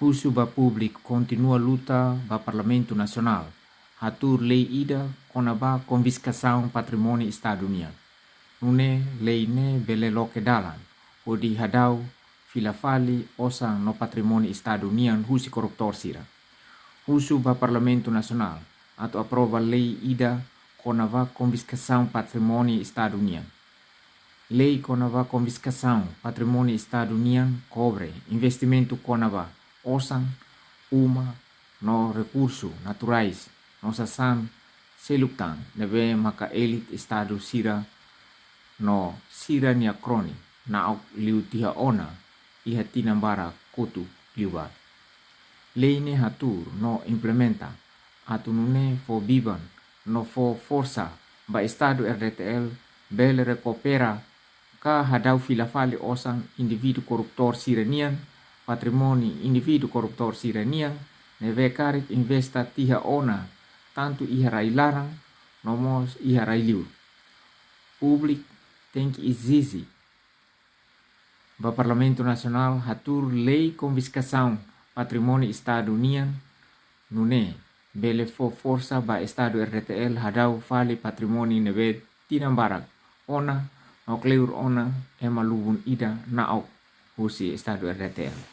Husu ba public continua luta ba Parlamento Nacional, hatur lei ida kona ba confiscação patrimônio Estado União. Nune lei ne bele loke dalan, o di hadau filafali osang no patrimônio Estado União husi koruptor sira. Husu ba Parlamento Nacional, atau aprova lei ida kona ba confiscação patrimônio Estado União. Lei kona ba confiscação patrimônio Estado União cobre investimento kona ba osang uma no recurso naturais no sasan seluktan nebe maka elit Estado sira no sira nia kroni na au liu tiha ona iha tinambara kutu liuba. Lei ne hatur no implementa atu nune fo biban no fo força ba Estado RDTL bele recupera ka hadau filafali osang individu koruptor sirenian patrimoni individu koruptor sirenian neve karit investa tiha ona tanto iha rai larang nomos iha rai liur. Publik tenki izizi ba Parlamento Nacional hatur lei confiscação patrimoni Estado União nune bele fo força ba Estado RDTL hadau fali patrimoni neve tinambarak ona no kleur ona ema lubun ida na au husi Estado RDTL.